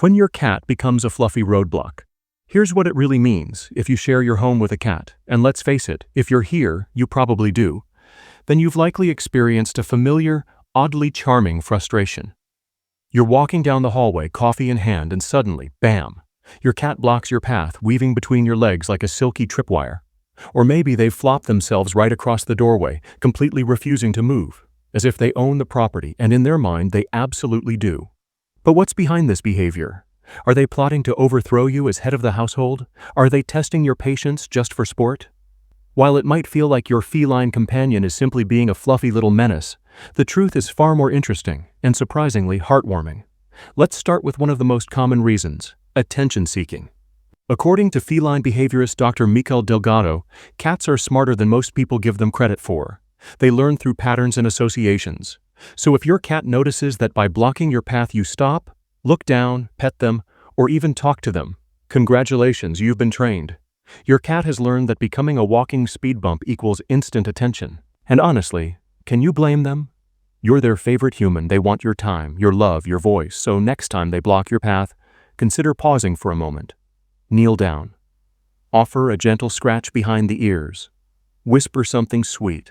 When your cat becomes a fluffy roadblock. Here's what it really means if you share your home with a cat, and let's face it, if you're here, you probably do, then you've likely experienced a familiar, oddly charming frustration. You're walking down the hallway, coffee in hand, and suddenly, bam, your cat blocks your path, weaving between your legs like a silky tripwire. Or maybe they've flopped themselves right across the doorway, completely refusing to move, as if they own the property, and in their mind they absolutely do. But what's behind this behavior? Are they plotting to overthrow you as head of the household? Are they testing your patience just for sport? While it might feel like your feline companion is simply being a fluffy little menace, the truth is far more interesting and surprisingly heartwarming. Let's start with one of the most common reasons: attention-seeking. According to feline behaviorist Dr. Mikel Delgado, cats are smarter than most people give them credit for. They learn through patterns and associations. So if your cat notices that by blocking your path you stop, look down, pet them, or even talk to them, congratulations, you've been trained. Your cat has learned that becoming a walking speed bump equals instant attention. And honestly, can you blame them? You're their favorite human. They want your time, your love, your voice. So next time they block your path, consider pausing for a moment. Kneel down. Offer a gentle scratch behind the ears. Whisper something sweet.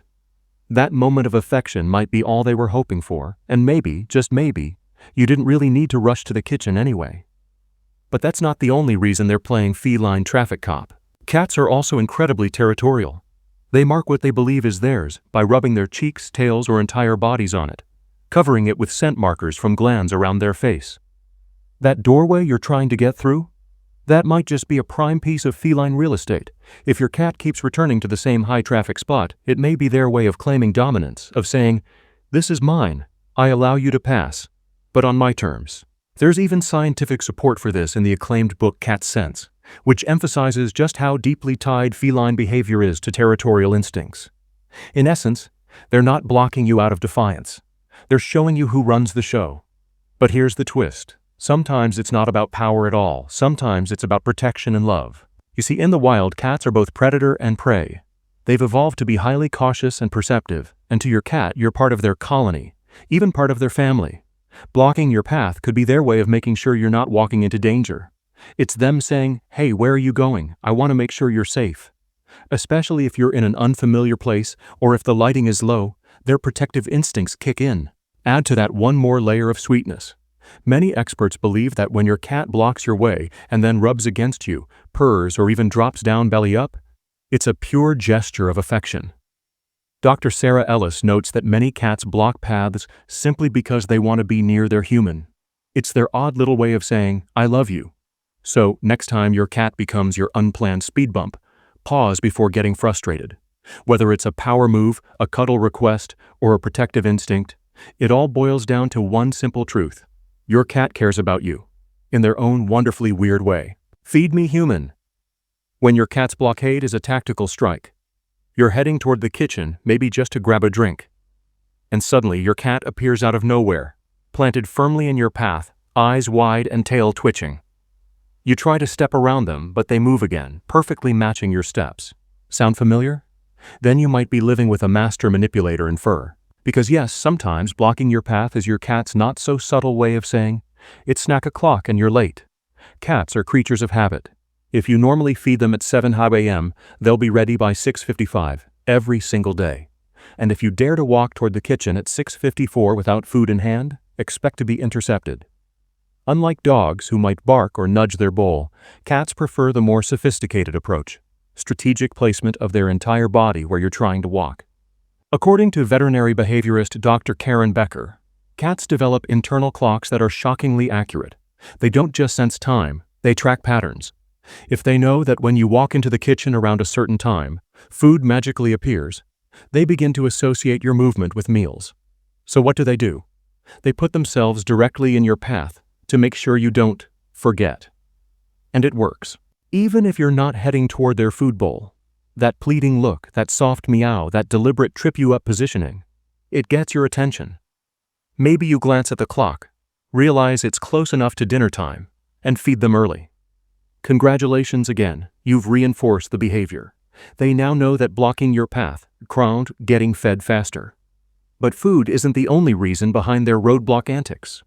That moment of affection might be all they were hoping for, and maybe, just maybe, you didn't really need to rush to the kitchen anyway. But that's not the only reason they're playing feline traffic cop. Cats are also incredibly territorial. They mark what they believe is theirs by rubbing their cheeks, tails, or entire bodies on it, covering it with scent markers from glands around their face. That doorway you're trying to get through? That might just be a prime piece of feline real estate. If your cat keeps returning to the same high-traffic spot, it may be their way of claiming dominance, of saying, "This is mine, I allow you to pass, but on my terms." There's even scientific support for this in the acclaimed book Cat Sense, which emphasizes just how deeply tied feline behavior is to territorial instincts. In essence, they're not blocking you out of defiance. They're showing you who runs the show. But here's the twist. Sometimes it's not about power at all. Sometimes it's about protection and love. You see, in the wild, cats are both predator and prey. They've evolved to be highly cautious and perceptive, and to your cat, you're part of their colony, even part of their family. Blocking your path could be their way of making sure you're not walking into danger. It's them saying, "Hey, where are you going? I want to make sure you're safe." Especially if you're in an unfamiliar place or if the lighting is low, their protective instincts kick in. Add to that one more layer of sweetness. Many experts believe that when your cat blocks your way and then rubs against you, purrs, or even drops down belly up, it's a pure gesture of affection. Dr. Sarah Ellis notes that many cats block paths simply because they want to be near their human. It's their odd little way of saying, "I love you." So, next time your cat becomes your unplanned speed bump, pause before getting frustrated. Whether it's a power move, a cuddle request, or a protective instinct, it all boils down to one simple truth. Your cat cares about you, in their own wonderfully weird way. Feed me human. When your cat's blockade is a tactical strike, you're heading toward the kitchen, maybe just to grab a drink. And suddenly your cat appears out of nowhere, planted firmly in your path, eyes wide and tail twitching. You try to step around them, but they move again, perfectly matching your steps. Sound familiar? Then you might be living with a master manipulator in fur. Because yes, sometimes blocking your path is your cat's not-so-subtle way of saying, "It's snack o'clock and you're late." Cats are creatures of habit. If you normally feed them at 7 a.m., they'll be ready by 6:55, every single day. And if you dare to walk toward the kitchen at 6:54 without food in hand, expect to be intercepted. Unlike dogs who might bark or nudge their bowl, cats prefer the more sophisticated approach: strategic placement of their entire body where you're trying to walk. According to veterinary behaviorist Dr. Karen Becker, cats develop internal clocks that are shockingly accurate. They don't just sense time, they track patterns. If they know that when you walk into the kitchen around a certain time, food magically appears, they begin to associate your movement with meals. So what do? They put themselves directly in your path to make sure you don't forget. And it works. Even if you're not heading toward their food bowl, that pleading look, that soft meow, that deliberate trip-you-up positioning, it gets your attention. Maybe you glance at the clock, realize it's close enough to dinner time, and feed them early. Congratulations again, you've reinforced the behavior. They now know that blocking your path, crowned getting fed faster. But food isn't the only reason behind their roadblock antics.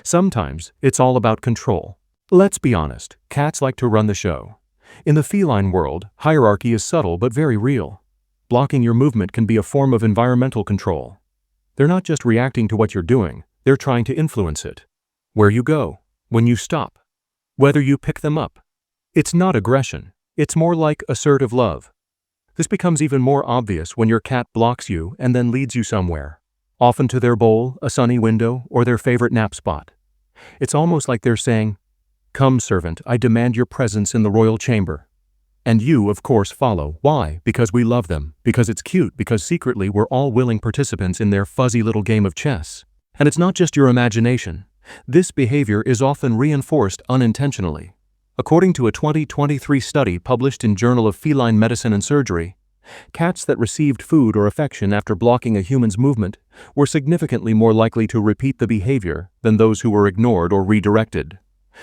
Sometimes it's all about control. Let's be honest, cats like to run the show. In the feline world, hierarchy is subtle but very real. Blocking your movement can be a form of environmental control. They're not just reacting to what you're doing, they're trying to influence it. Where you go, when you stop, whether you pick them up. It's not aggression, it's more like assertive love. This becomes even more obvious when your cat blocks you and then leads you somewhere, often to their bowl, a sunny window, or their favorite nap spot. It's almost like they're saying, "Come, servant, I demand your presence in the royal chamber." And you, of course, follow. Why? Because we love them, because it's cute, because secretly we're all willing participants in their fuzzy little game of chess. And it's not just your imagination. This behavior is often reinforced unintentionally. According to a 2023 study published in Journal of Feline Medicine and Surgery, cats that received food or affection after blocking a human's movement were significantly more likely to repeat the behavior than those who were ignored or redirected.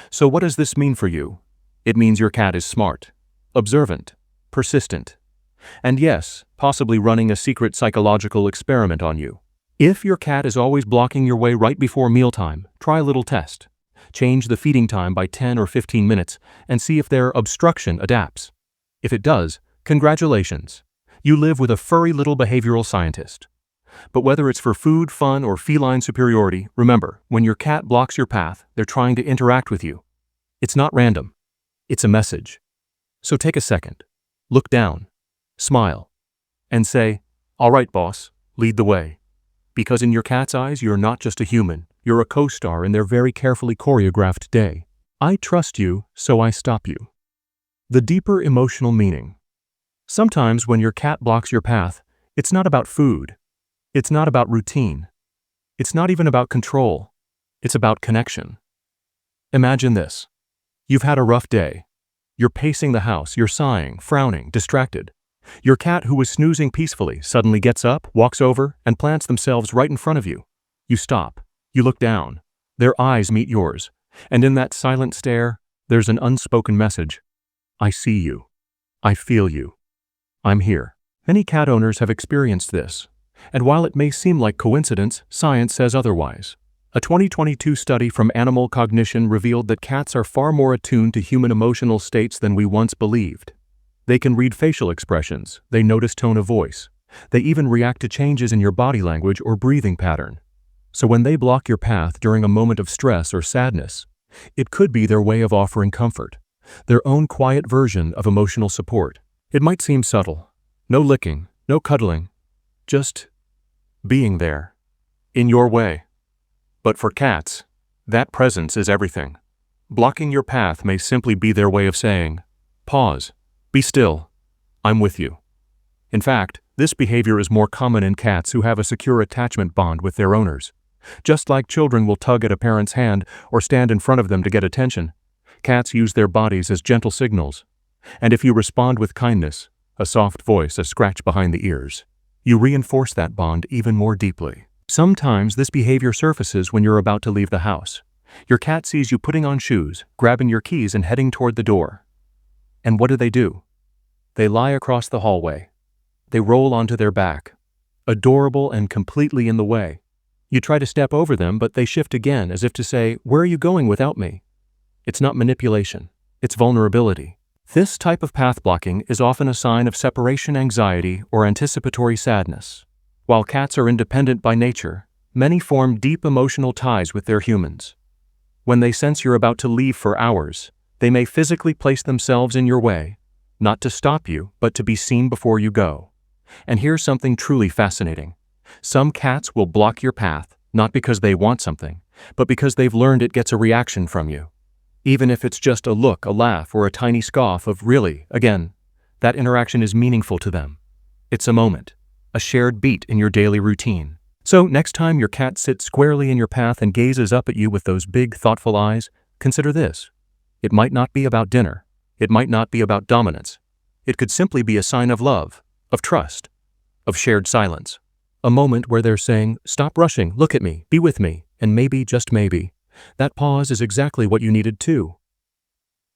So what does this mean for you? It means your cat is smart, observant, persistent, and yes, possibly running a secret psychological experiment on you. If your cat is always blocking your way right before mealtime, try a little test. Change the feeding time by 10 or 15 minutes and see if their obstruction adapts. If it does, congratulations. You live with a furry little behavioral scientist. But whether it's for food, fun, or feline superiority, remember, when your cat blocks your path, they're trying to interact with you. It's not random. It's a message. So take a second, look down, smile, and say, "All right, boss, lead the way." Because in your cat's eyes, you're not just a human, you're a co-star in their very carefully choreographed day. I trust you, so I stop you. The deeper emotional meaning. Sometimes when your cat blocks your path, it's not about food. It's not about routine. It's not even about control. It's about connection. Imagine this. You've had a rough day. You're pacing the house, you're sighing, frowning, distracted. Your cat, who was snoozing peacefully, suddenly gets up, walks over, and plants themselves right in front of you. You stop. You look down. Their eyes meet yours. And in that silent stare, there's an unspoken message. I see you. I feel you. I'm here. Many cat owners have experienced this. And while it may seem like coincidence, science says otherwise. A 2022 study from Animal Cognition revealed that cats are far more attuned to human emotional states than we once believed. They can read facial expressions, they notice tone of voice, they even react to changes in your body language or breathing pattern. So when they block your path during a moment of stress or sadness, it could be their way of offering comfort, their own quiet version of emotional support. It might seem subtle. No licking, no cuddling, just being there, in your way. But for cats, that presence is everything. Blocking your path may simply be their way of saying, "Pause, be still, I'm with you." In fact, this behavior is more common in cats who have a secure attachment bond with their owners. Just like children will tug at a parent's hand or stand in front of them to get attention, cats use their bodies as gentle signals. And if you respond with kindness, a soft voice, a scratch behind the ears, you reinforce that bond even more deeply. Sometimes this behavior surfaces when you're about to leave the house. Your cat sees you putting on shoes, grabbing your keys, and heading toward the door. And what do? They lie across the hallway. They roll onto their back, adorable and completely in the way. You try to step over them, but they shift again as if to say, "Where are you going without me?" It's not manipulation, it's vulnerability. This type of path blocking is often a sign of separation anxiety or anticipatory sadness. While cats are independent by nature, many form deep emotional ties with their humans. When they sense you're about to leave for hours, they may physically place themselves in your way, not to stop you, but to be seen before you go. And here's something truly fascinating. Some cats will block your path, not because they want something, but because they've learned it gets a reaction from you. Even if it's just a look, a laugh, or a tiny scoff of "really," again, that interaction is meaningful to them. It's a moment, a shared beat in your daily routine. So next time your cat sits squarely in your path and gazes up at you with those big, thoughtful eyes, consider this. It might not be about dinner. It might not be about dominance. It could simply be a sign of love, of trust, of shared silence. A moment where they're saying, "Stop rushing, look at me, be with me," and maybe, just maybe, that pause is exactly what you needed too.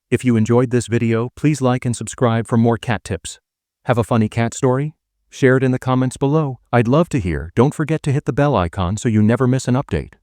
If you enjoyed this video, please like and subscribe for more cat tips. Have a funny cat story? Share it in the comments below. I'd love to hear. Don't forget to hit the bell icon so you never miss an update.